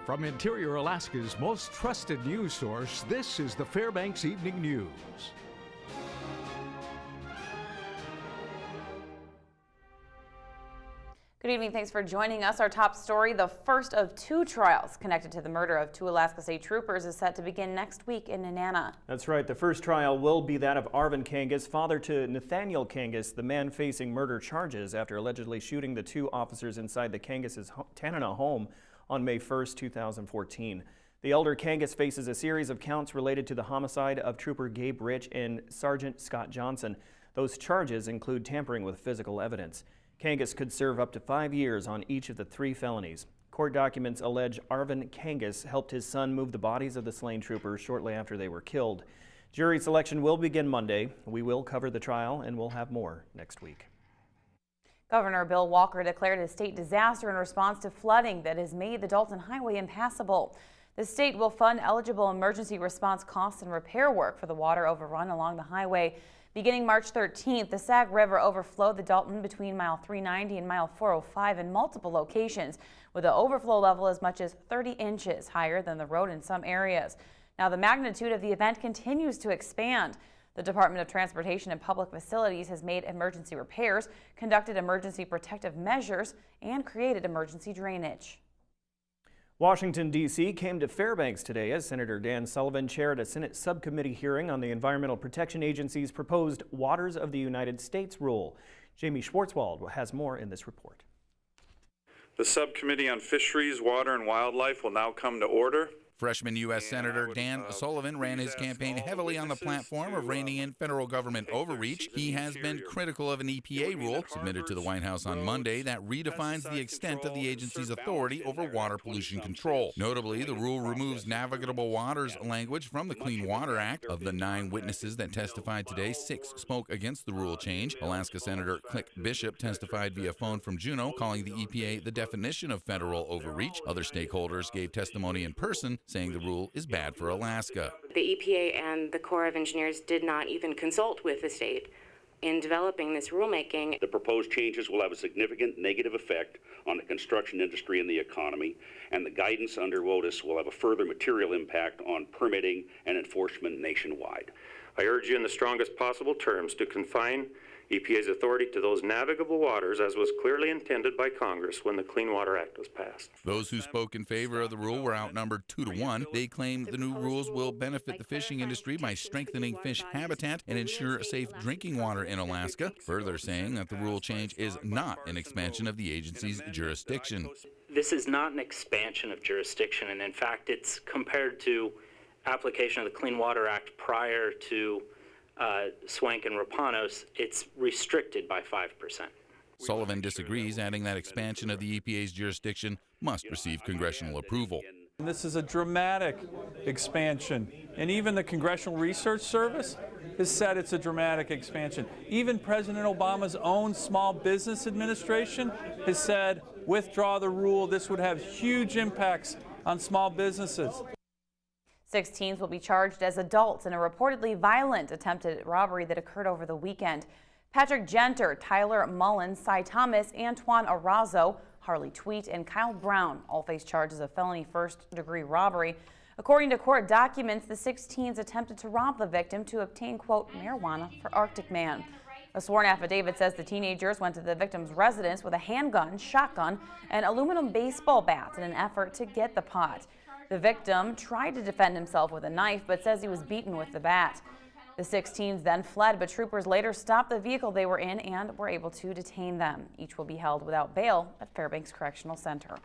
From Interior Alaska's most trusted news source, this is the Fairbanks Evening News. Good evening. Thanks for joining us. Our top story, the first of two trials connected to the murder of two Alaska State Troopers, is set to begin next week in Nenana. That's right. The first trial will be that of Arvin Kangas, father to Nathaniel Kangas, the man facing murder charges after allegedly shooting the two officers inside the Kangas' Tanana home on May 1st, 2014. The elder Kangas faces a series of counts related to the homicide of Trooper Gabe Rich and Sergeant Scott Johnson. Those charges include tampering with physical evidence. Kangas could serve up to 5 years on each of the 3 felonies. Court documents allege Arvin Kangas helped his son move the bodies of the slain troopers shortly after they were killed. Jury selection will begin Monday. We will cover the trial and we'll have more next week. Governor Bill Walker declared a state disaster in response to flooding that has made the Dalton Highway impassable. The state will fund eligible emergency response costs and repair work for the water overrun along the highway. Beginning March 13th, the Sag River overflowed the Dalton between mile 390 and mile 405 in multiple locations, with the overflow level as much as 30 inches higher than the road in some areas. Now, the magnitude of the event continues to expand. The Department of Transportation and Public Facilities has made emergency repairs, conducted emergency protective measures, and created emergency drainage. Washington, D.C. came to Fairbanks today as Senator Dan Sullivan chaired a Senate subcommittee hearing on the Environmental Protection Agency's proposed Waters of the United States rule. Jamie Schwartzwald has more in this report. The Subcommittee on Fisheries, Water, and Wildlife will now come to order. Freshman U.S. Senator Dan Sullivan ran his campaign heavily on the platform of reining in federal government overreach. He has been critical of an EPA rule submitted to the White House on Monday that redefines the extent of the agency's authority over water pollution control. Notably, the rule removes navigable waters language from the Clean Water Act. Of the 9 witnesses that testified today, 6 spoke against the rule change. Alaska Senator Click Bishop testified via phone from Juneau, calling the EPA the definition of federal overreach. Other stakeholders gave testimony in person, saying the rule is bad for Alaska. The EPA and the Corps of Engineers did not even consult with the state in developing this rulemaking. The proposed changes will have a significant negative effect on the construction industry and the economy, and the guidance under WOTUS will have a further material impact on permitting and enforcement nationwide. I urge you in the strongest possible terms to confine EPA's authority to those navigable waters as was clearly intended by Congress when the Clean Water Act was passed. Those who spoke in favor of the rule were outnumbered 2-1. They claim the new rules will benefit the fishing industry by strengthening fish habitat and ensure safe drinking water in Alaska, further saying that the rule change is not an expansion of the agency's jurisdiction. This is not an expansion of jurisdiction, and in fact it's compared to application of the Clean Water Act prior to Swank and Rapanos, it's restricted by 5%. Sullivan disagrees, adding that expansion of the EPA's jurisdiction must receive congressional approval. This is a dramatic expansion, and even the Congressional Research Service has said it's a dramatic expansion. Even President Obama's own Small Business Administration has said, withdraw the rule. This would have huge impacts on small businesses. 6 teens will be charged as adults in a reportedly violent attempted robbery that occurred over the weekend. Patrick Genter, Tyler Mullins, Cy Thomas, Antoine Arazo, Harley Tweet, and Kyle Brown all face charges of felony first-degree robbery. According to court documents, the 6 teens attempted to rob the victim to obtain, quote, marijuana for Arctic Man. A sworn affidavit says the teenagers went to the victim's residence with a handgun, shotgun, and aluminum baseball bats in an effort to get the pot. The victim tried to defend himself with a knife, but says he was beaten with the bat. The 6 teens then fled, but troopers later stopped the vehicle they were in and were able to detain them. Each will be held without bail at Fairbanks Correctional Center.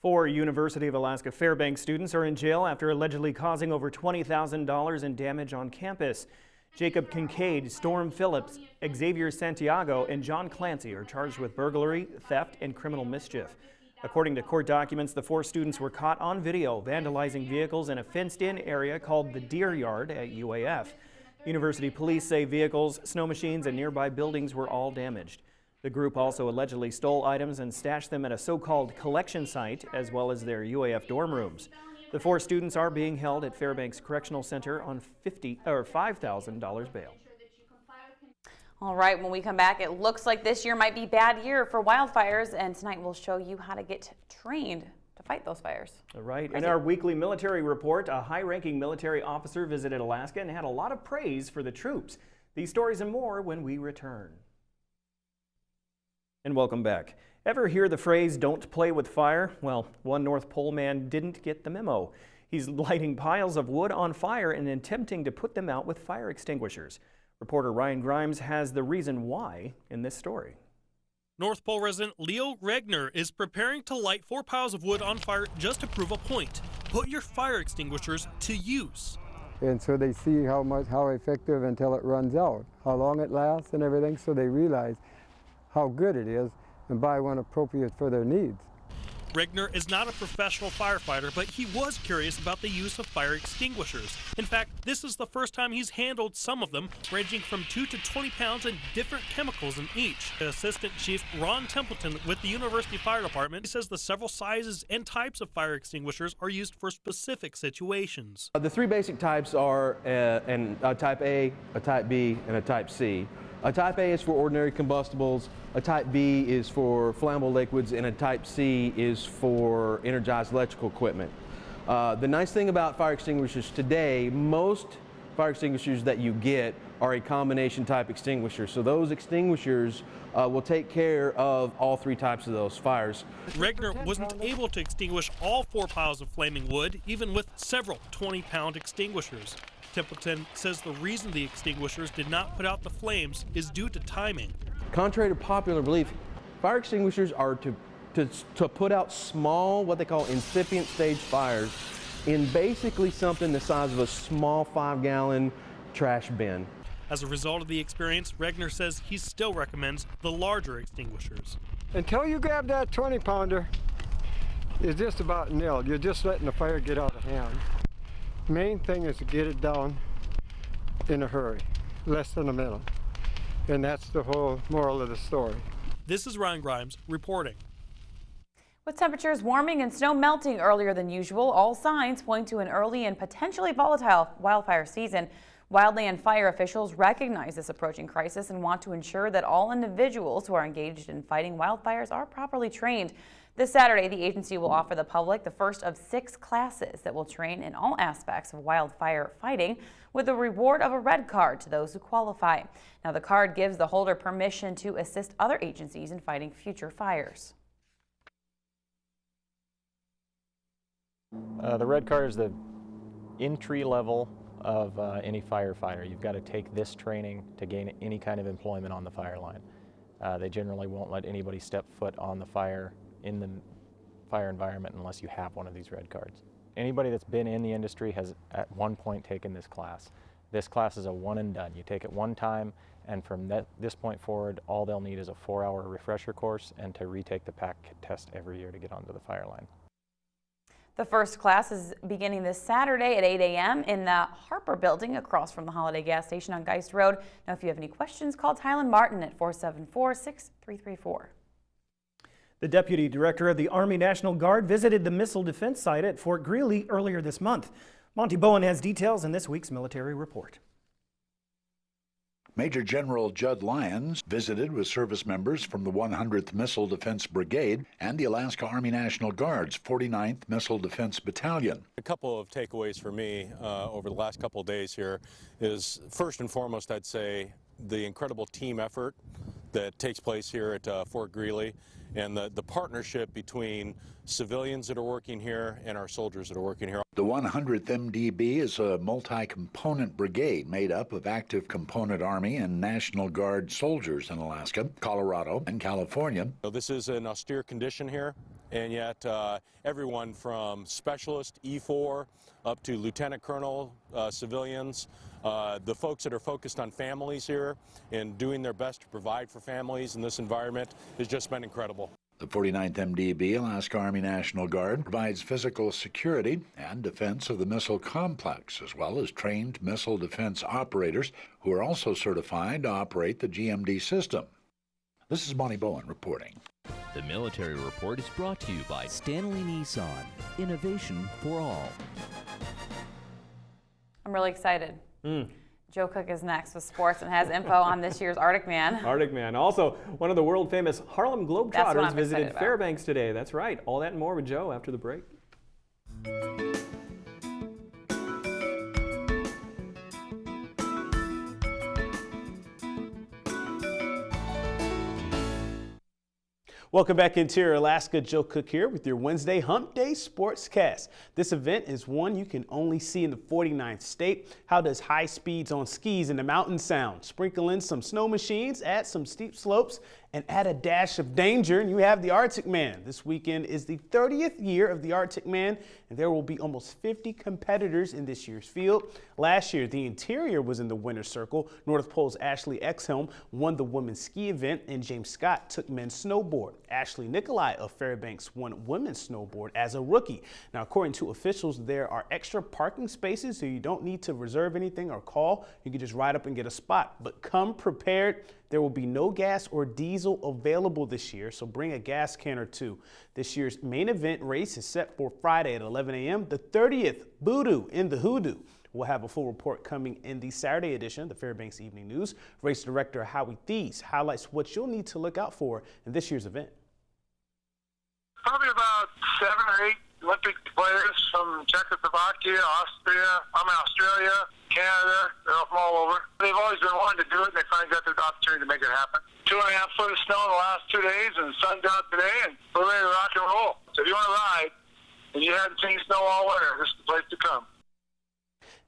4 University of Alaska Fairbanks students are in jail after allegedly causing over $20,000 in damage on campus. Jacob Kincaid, Storm Phillips, Xavier Santiago, and John Clancy are charged with burglary, theft, and criminal mischief. According to court documents, the 4 students were caught on video vandalizing vehicles in a fenced-in area called the Deer Yard at UAF. University police say vehicles, snow machines, and nearby buildings were all damaged. The group also allegedly stole items and stashed them at a so-called collection site, as well as their UAF dorm rooms. The 4 students are being held at Fairbanks Correctional Center on $5,000 bail. All right, when we come back, it looks like this year might be a bad year for wildfires, and tonight we'll show you how to get trained to fight those fires. All right. Crazy. In our weekly military report, a high-ranking military officer visited Alaska and had a lot of praise for the troops. These stories and more when we return. And welcome back. Ever hear the phrase, "don't play with fire"? Well, one North Pole man didn't get the memo. He's lighting piles of wood on fire and attempting to put them out with fire extinguishers. Reporter Ryan Grimes has the reason why in this story. North Pole resident Leo Regner is preparing to light 4 piles of wood on fire just to prove a point. Put your fire extinguishers to use. And so they see how effective until it runs out, how long it lasts and everything, so they realize how good it is and buy one appropriate for their needs. Regner is not a professional firefighter, but he was curious about the use of fire extinguishers. In fact, this is the first time he's handled some of them, ranging from 2 to 20 pounds and different chemicals in each. Assistant Chief Ron Templeton with the University Fire Department says the several sizes and types of fire extinguishers are used for specific situations. The 3 basic types are a type A, a type B, and a type C. A type A is for ordinary combustibles, a type B is for flammable liquids, and a type C is for energized electrical equipment. The nice thing about fire extinguishers today, most fire extinguishers that you get are a combination type extinguisher. So those extinguishers will take care of all 3 types of those fires. Regner wasn't able to extinguish all 4 piles of flaming wood, even with several 20-pound extinguishers. Templeton says the reason the extinguishers did not put out the flames is due to timing. Contrary to popular belief, fire extinguishers are to put out small, what they call incipient stage fires in basically something the size of a small 5-gallon trash bin. As a result of the experience, Regner says he still recommends the larger extinguishers. Until you grab that 20-pounder, it's just about nil. You're just letting the fire get out of hand. Main thing is to get it down in a hurry, less than a minute. And that's the whole moral of the story. This is Ryan Grimes reporting. With temperatures warming and snow melting earlier than usual, all signs point to an early and potentially volatile wildfire season. Wildland fire officials recognize this approaching crisis and want to ensure that all individuals who are engaged in fighting wildfires are properly trained. This Saturday, the agency will offer the public the first of 6 classes that will train in all aspects of wildfire fighting, with the reward of a red card to those who qualify. Now, the card gives the holder permission to assist other agencies in fighting future fires. The red card is the entry level of any firefighter. You've got to take this training to gain any kind of employment on the fire line. They generally won't let anybody step foot on the fire in the fire environment unless you have one of these red cards. Anybody that's been in the industry has at one point taken this class. This class is a one and done. You take it one time, and from this point forward, all they'll need is a 4-hour refresher course and to retake the PAC test every year to get onto the fire line. The first class is beginning this Saturday at 8 a.m. in the Harper Building across from the Holiday Gas Station on Geist Road. Now, if you have any questions, call Tylen Martin at 474-6334. The Deputy Director of the Army National Guard visited the missile defense site at Fort Greely earlier this month. Monty Bowen has details in this week's military report. Major General Judd Lyons visited with service members from the 100th Missile Defense Brigade and the Alaska Army National Guard's 49th Missile Defense Battalion. A couple of takeaways for me over the last couple of days here is, first and foremost, I'd say the incredible team effort that takes place here at Fort Greely, and the partnership between civilians that are working here and our soldiers that are working here. The 100th MDB is a multi-component brigade made up of active component Army and National Guard soldiers in Alaska, Colorado, and California. So this is an austere condition here, and yet everyone from specialist E4 up to lieutenant colonel civilians, the folks that are focused on families here and doing their best to provide for families in this environment has just been incredible. The 49th MDB, Alaska Army National Guard, provides physical security and defense of the missile complex, as well as trained missile defense operators who are also certified to operate the GMD system. This is Monty Bowen reporting. The Military Report is brought to you by Stanley Nissan. Innovation for all. I'm really excited. Joe Cook is next with sports and has info on this year's Arctic Man. Arctic Man. Also, one of the world famous Harlem Globetrotters visited Fairbanks today. That's right. All that and more with Joe after the break. Welcome back, Interior Alaska. Joe Cook here with your Wednesday Hump Day Sportscast. This event is one you can only see in the 49th state. How does high speeds on skis in the mountains sound? Sprinkle in some snow machines, add some steep slopes, and add a dash of danger, and you have the Arctic Man. This weekend is the 30th year of the Arctic Man, and there will be almost 50 competitors in this year's field. Last year, the Interior was in the winner's circle. North Pole's Ashley Exhelm won the women's ski event, and James Scott took men's snowboard. Ashley Nikolai of Fairbanks won women's snowboard as a rookie. Now, according to officials, there are extra parking spaces, so you don't need to reserve anything or call. You can just ride up and get a spot, but come prepared. There will be no gas or diesel available this year, so bring a gas can or two. This year's main event race is set for Friday at 11 a.m., the 30th Voodoo in the Hoodoo. We'll have a full report coming in the Saturday edition of the Fairbanks Evening News. Race director Howie Thies highlights what you'll need to look out for in this year's event. Probably about 7 or 8 Olympic players from Czechoslovakia, Australia, Canada, they're from all over. They've always been wanting to do it, and they finally got the opportunity to make it happen. 2.5 foot of snow in the last 2 days, and the sun's out today, and we're ready to rock and roll. So if you want to ride, and you haven't seen snow all winter, this is the place to come.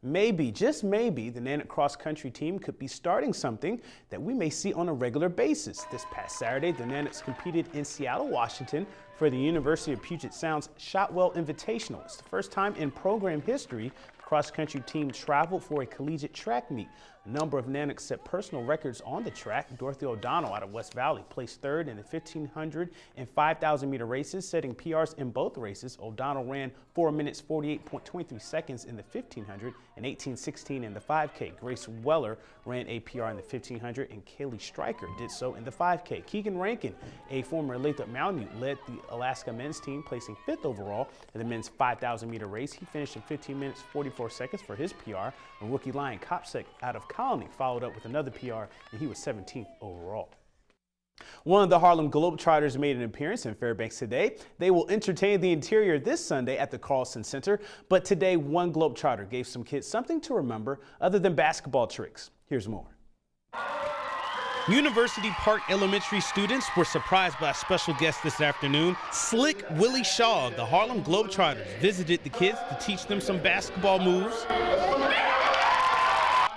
Maybe, just maybe, the Nanac Cross Country team could be starting something that we may see on a regular basis. This past Saturday, the Nanacs competed in Seattle, Washington for the University of Puget Sound's Shotwell Invitational. It's the first time in program history the cross-country team traveled for a collegiate track meet. A number of Nanacs set personal records on the track. Dorothy O'Donnell out of West Valley placed third in the 1,500 and 5,000 meter races, setting PRs in both races. O'Donnell ran 4 minutes 48.23 seconds in the 1,500 and 18:16 in the 5K. Grace Weller ran a PR in the 1,500 and Kaylee Stryker did so in the 5K. Keegan Rankin, a former Lathrop Malamute, led the Alaska men's team, placing 5th overall in the men's 5,000 meter race. He finished in 15 minutes 44 seconds for his PR. And rookie Lion Kopsek out of Colony followed up with another PR, and he was 17th overall. One of the Harlem Globetrotters made an appearance in Fairbanks today. They will entertain the Interior this Sunday at the Carlson Center, but today one Globetrotter gave some kids something to remember other than basketball tricks. Here's more. University Park Elementary students were surprised by a special guest this afternoon. Slick Willie Shaw of the Harlem Globetrotters visited the kids to teach them some basketball moves,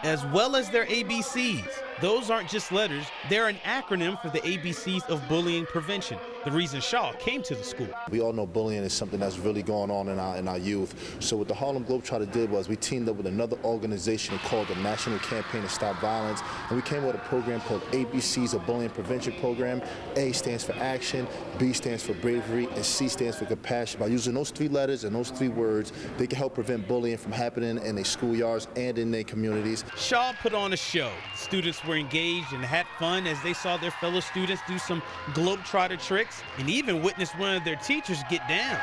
as well as their ABCs. Those aren't just letters, they're an acronym for the ABCs of bullying prevention, the reason Shaw came to the school. We all know bullying is something that's really going on in our youth. So what the Harlem Globetrotter did was we teamed up with another organization called the National Campaign to Stop Violence, and we came up with a program called ABCs, a Bullying Prevention Program. A stands for action, B stands for bravery, and C stands for compassion. By using those 3 letters and those 3 words, they can help prevent bullying from happening in their schoolyards and in their communities. Shaw put on a show. Students were engaged and had fun as they saw their fellow students do some Globetrotter tricks and even witnessed one of their teachers get down.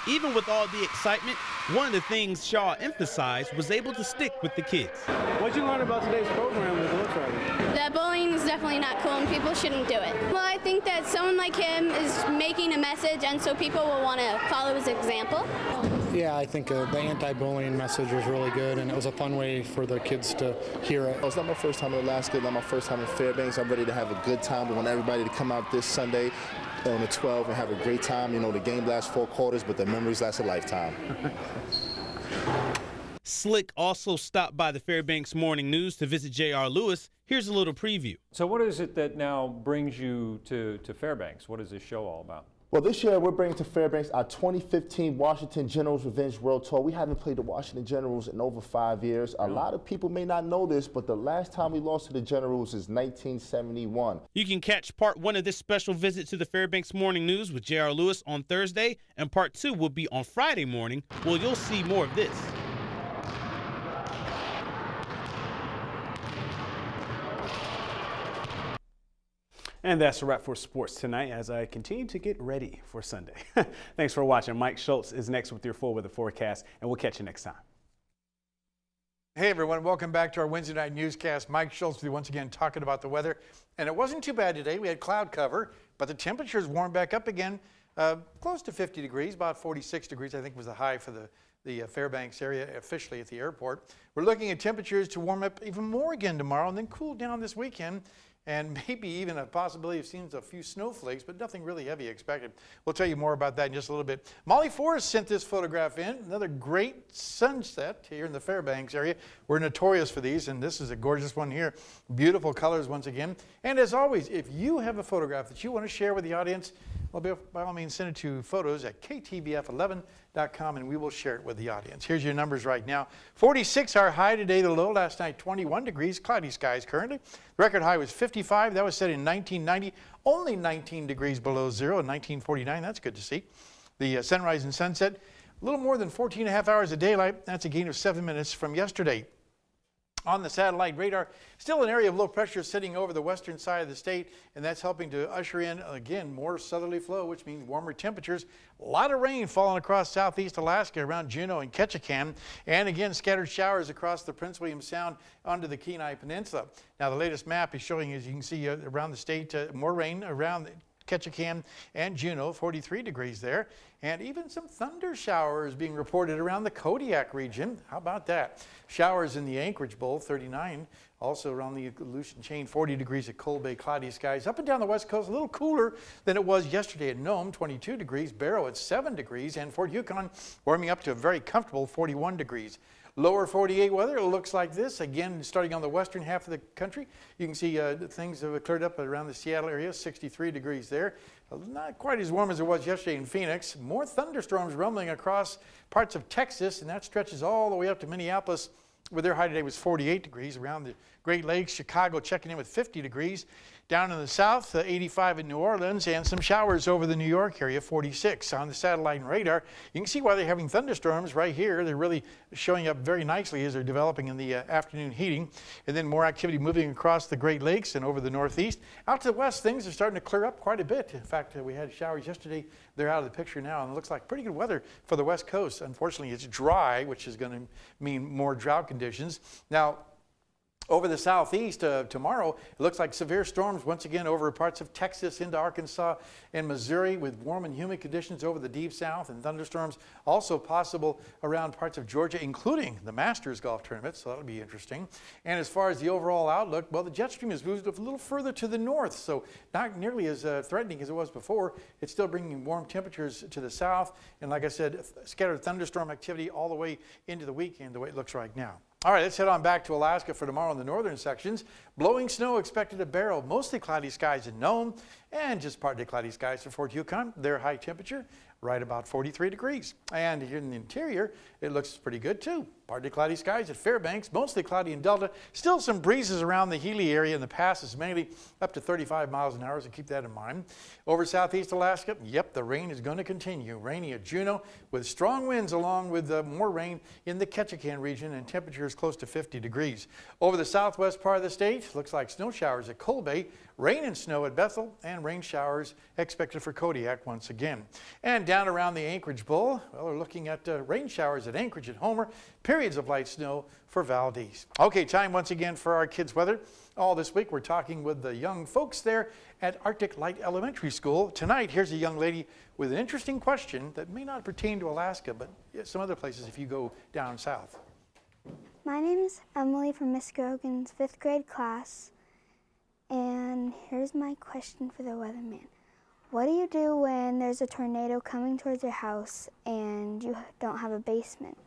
Even with all the excitement, one of the things Shaw emphasized was able to stick with the kids. What'd you learn about today's program with Globetrotter? That bullying is definitely not cool and people shouldn't do it. Well, I think that someone like him is making a message, and so people will want to follow his example. Yeah, I think the anti-bullying message was really good, and it was a fun way for the kids to hear it. It's not my first time in Alaska, not my first time in Fairbanks. I'm ready to have a good time. I want everybody to come out this Sunday on the 12th and have a great time. You know, the game lasts 4 quarters, but the memories last a lifetime. Slick also stopped by the Fairbanks Morning News to visit J.R. Lewis. Here's a little preview. So what is it that now brings you to Fairbanks? What is this show all about? Well, this year we're bringing to Fairbanks our 2015 Washington Generals Revenge World Tour. We haven't played the Washington Generals in over 5 years. A lot of people may not know this, but the last time we lost to the Generals is 1971. You can catch part 1 of this special visit to the Fairbanks Morning News with J.R. Lewis on Thursday, and part 2 will be on Friday morning. Well, you'll see more of this. And that's a wrap for sports tonight as I continue to get ready for Sunday. Thanks for watching. Mike Schultz is next with your full weather forecast, and we'll catch you next time. Hey everyone, welcome back to our Wednesday night newscast. Mike Schultz with you once again talking about the weather. And it wasn't too bad today. We had cloud cover, but the temperatures warmed back up again, close to 50 degrees, about 46 degrees I think was the high for the Fairbanks area officially at the airport. We're looking at temperatures to warm up even more again tomorrow and then cool down this weekend. And maybe even a possibility of seeing a few snowflakes, but nothing really heavy expected. We'll tell you more about that in just a little bit. Molly Forrest sent this photograph in. Another great sunset here in the Fairbanks area. We're notorious for these, and this is a gorgeous one here. Beautiful colors once again. And as always, if you have a photograph that you want to share with the audience, well, by all means, send it to photos@ktvf11.com, and we will share it with the audience. Here's your numbers right now. 46 our high today, the low last night, 21 degrees, cloudy skies currently. The record high was 55. That was set in 1990. Only 19 degrees below zero in 1949. That's good to see. The sunrise and sunset, a little more than 14 and a half hours of daylight. That's a gain of 7 minutes from yesterday. On the satellite radar, still an area of low pressure sitting over the western side of the state, and that's helping to usher in, again, more southerly flow, which means warmer temperatures. A lot of rain falling across southeast Alaska around Juneau and Ketchikan, and again, scattered showers across the Prince William Sound onto the Kenai Peninsula. Now, the latest map is showing, as you can see around the state, more rain around Ketchikan and Juneau, 43 degrees there, and even some thunder showers being reported around the Kodiak region. How about that? Showers in the Anchorage Bowl, 39. Also around the Aleutian Chain, 40 degrees at Cold Bay, cloudy skies. Up and down the west coast, a little cooler than it was yesterday at Nome, 22 degrees. Barrow at 7 degrees, and Fort Yukon warming up to a very comfortable 41 degrees. Lower 48 weather, it looks like this. Again, starting on the western half of the country, you can see things have cleared up around the Seattle area, 63 degrees there. Not quite as warm as it was yesterday in Phoenix. More thunderstorms rumbling across parts of Texas, and that stretches all the way up to Minneapolis, where their high today was 48 degrees. Around the Great Lakes, Chicago checking in with 50 degrees. Down in the south, 85 in New Orleans, and some showers over the New York area, 46. On the satellite and radar, you can see why they're having thunderstorms right here. They're really showing up very nicely as they're developing in the afternoon heating. And then more activity moving across the Great Lakes and over the northeast. Out to the west, things are starting to clear up quite a bit. In fact, we had showers yesterday. They're out of the picture now, and it looks like pretty good weather for the west coast. Unfortunately, it's dry, which is going to mean more drought conditions. Now, over the southeast tomorrow, it looks like severe storms once again over parts of Texas into Arkansas and Missouri, with warm and humid conditions over the deep south, and thunderstorms also possible around parts of Georgia, including the Masters golf tournament, so that'll be interesting. And as far as the overall outlook, well, the jet stream has moved a little further to the north, so not nearly as threatening as it was before. It's still bringing warm temperatures to the south, and like I said, scattered thunderstorm activity all the way into the weekend, the way it looks right now. All right, let's head on back to Alaska for tomorrow in the northern sections. Blowing snow expected at Barrow, mostly cloudy skies in Nome, and just partly cloudy skies for Fort Yukon. Their high temperature, right about 43 degrees. And here in the interior, it looks pretty good too. Partly cloudy skies at Fairbanks, mostly cloudy in Delta. Still some breezes around the Healy area in the passes, mainly up to 35 miles an hour, so keep that in mind. Over southeast Alaska, yep, the rain is going to continue. Rainy at Juneau with strong winds, along with more rain in the Ketchikan region, and temperatures close to 50 degrees. Over the southwest part of the state, looks like snow showers at Cold Bay, rain and snow at Bethel, and rain showers expected for Kodiak once again. And down around the Anchorage Bowl, well, we're looking at rain showers at Anchorage and Homer, periods of light snow for Valdez. Okay, time once again for our kids' weather. All this week we're talking with the young folks there at Arctic Light Elementary School. Tonight, here's a young lady with an interesting question that may not pertain to Alaska, but some other places if you go down south. My name is Emily from Miss Grogan's 5th grade class, and here's my question for the weatherman. What do you do when there's a tornado coming towards your house and you don't have a basement?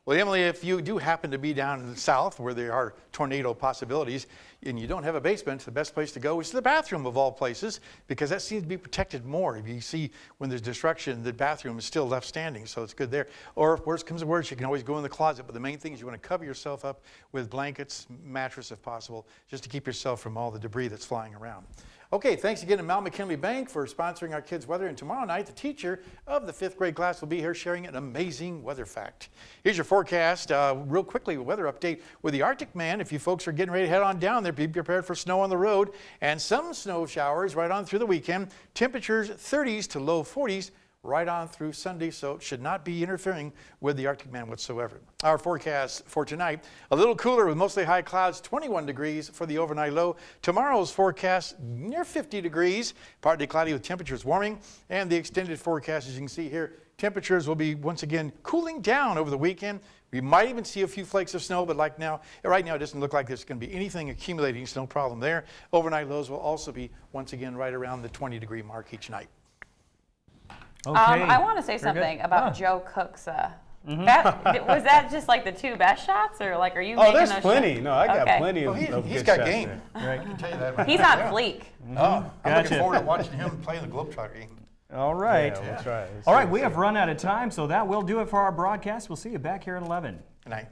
Well, Emily, if you do happen to be down in the south where there are tornado possibilities and you don't have a basement, the best place to go is the bathroom of all places, because that seems to be protected more. If you see when there's destruction, the bathroom is still left standing, so it's good there. Or if worse comes to worse, you can always go in the closet, but the main thing is you want to cover yourself up with blankets, mattress if possible, just to keep yourself from all the debris that's flying around. Okay, thanks again to Mal McKinley Bank for sponsoring our kids' weather. And tomorrow night, the teacher of the 5th grade class will be here sharing an amazing weather fact. Here's your forecast. Real quickly, a weather update with the Arctic Man. If you folks are getting ready to head on down there, be prepared for snow on the road and some snow showers right on through the weekend. Temperatures 30s to low 40s. right on through Sunday, so it should not be interfering with the Arctic man whatsoever. Our forecast for tonight, a little cooler with mostly high clouds, 21 degrees for the overnight low. Tomorrow's forecast near 50 degrees, partly cloudy with temperatures warming, and the extended forecast, as you can see here, temperatures will be once again cooling down over the weekend. We might even see a few flakes of snow, but right now it doesn't look like there's going to be anything accumulating, so no problem there. Overnight lows will also be once again right around the 20-degree mark each night. Okay. I want to say something about Joe Cook's. Was that just like the 2 best shots, or like are you? Oh, there's plenty. No, I got Okay. plenty of. He's good got shots game. there. Right. I can tell you that. Right He's now. on Yeah. fleek. I'm Gotcha. looking forward to watching him play in the Globetrotter game. All right. Yeah, we'll try. All right, we have run out of time, so that will do it for our broadcast. We'll see you back here at 11. Good night.